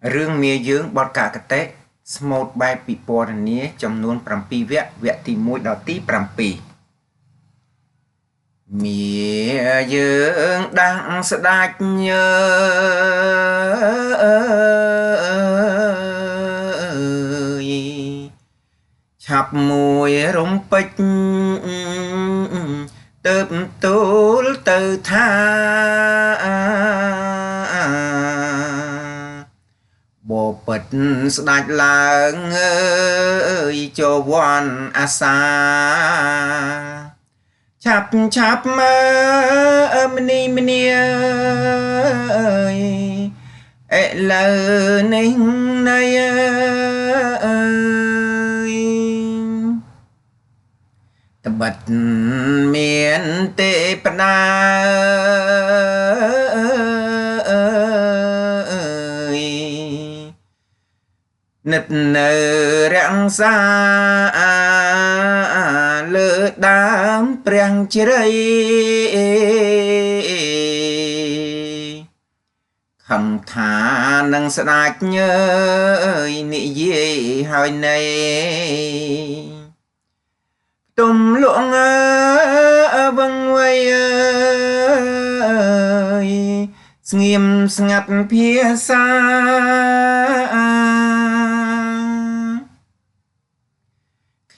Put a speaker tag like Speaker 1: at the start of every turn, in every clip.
Speaker 1: Rương mía dương bọt cả cái tết Smooth by People Nia trong luôn 7 vẹt vẹt tí 1 ដល់ទី 7 Mía dương đang sẽ đạch nhớ Chạp mùi rung bích Tớp tố từ tha Bộ bật sạch làng ơi cho quan à xa Chạp chạp mini ơi Ê lờ ninh này ơi Tập bật miền tê bật na nứt nở rạng xa lỡ đám prang chơi khẩm thả nâng sẽ đạch nhớ nị dê hỏi này tùm luộng vâng quay ơi nghiêm ngặt phía xa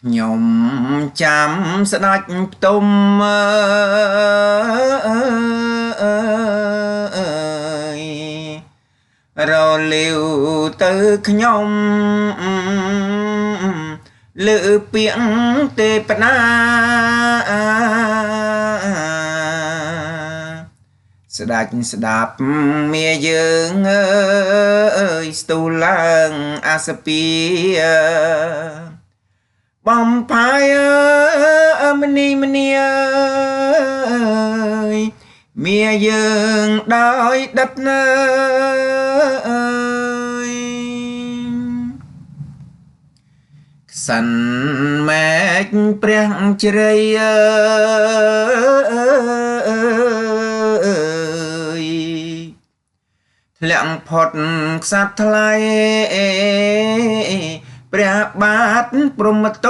Speaker 1: nhóm chăm sẽ đạch tùm rồi liều từ nhóm lự biển tê bật na sẽ đạp mẹ dương ơi stù lăng asapia bom phai mini ơi mẹ dương đói đất ơi sẵn mẹ prang chơi lặng phọt sát thayព្រះបាទព្រហ្មទត្ត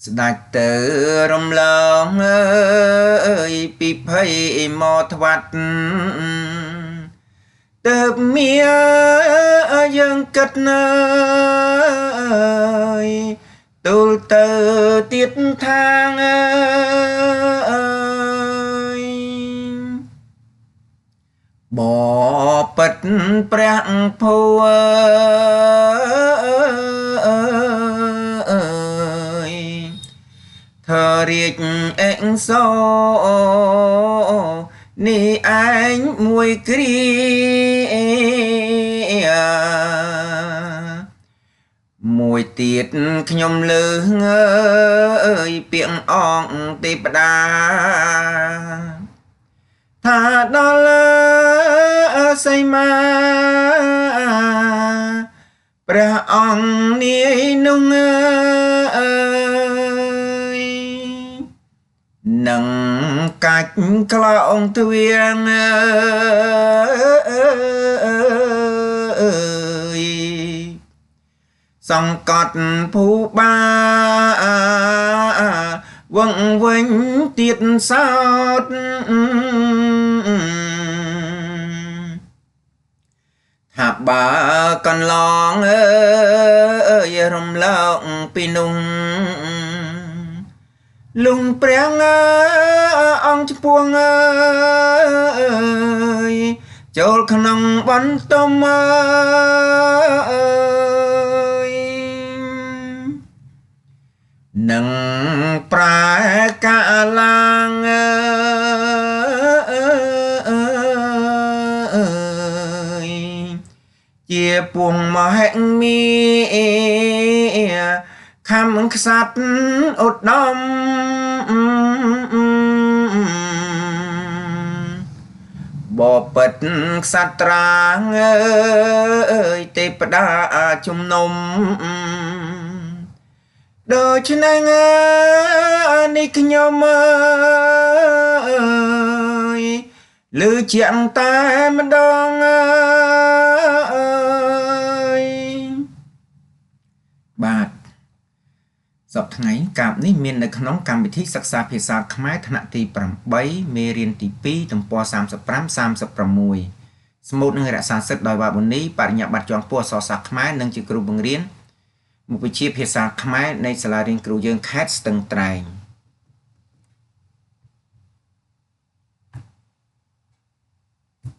Speaker 1: ស្ដេចទៅរំលងអើយពីភ័យមកថ្វាត់ទើបមានយើងគិតអើយទូលទៅទៀតខាងអើយបបិទព្រះភូអើយធរាជអេងសោនេះឯងមួយគ្រាមួយទៀតខ្ញុំលើអើយពាក្យអងទេវតាថាដល់សីមាព្រះអង្គនាយនោះអើយនឹងកាច់ក្លោងទ្វាងអើយសង្កត់ភូបាវងវិញទៀតសោតថាបើកន្លងអើយរំលងពីនោះលុងព្រះអង្គចំពោះអើយចូលក្នុងបន្ទំអើយនឹងប្រែកាឡាងជាពួងមហិមីខំខ្សាត់ឧត្តមបបិទ្ធក្សត្រាអើយទេពតាជំនុំដូច្នេះនេះខ្ញុំអើយ លឺជាក់តែម្ដងបាទសប្តាហ៍ថ្ងៃកាបនេះមាននៅក្នុងកម្មវិធីសិក្សាភាសាខ្មែរថ្នាក់ទី8មេរៀនទី2ទំព័រ35 36ស្មូតនឹងរក្សាសិទ្ធិដោយវ៉ាប៊ូនីបរិញ្ញាបត្រជាន់ខ្ពស់អក្សរសាស្ត្រខ្មែរនិងជាគ្រូបង្រៀនមុខវិជ្ជាភាសាខ្មែរនៃសាលារៀនគ្រូយើងខេត្តស្ទឹងត្រែង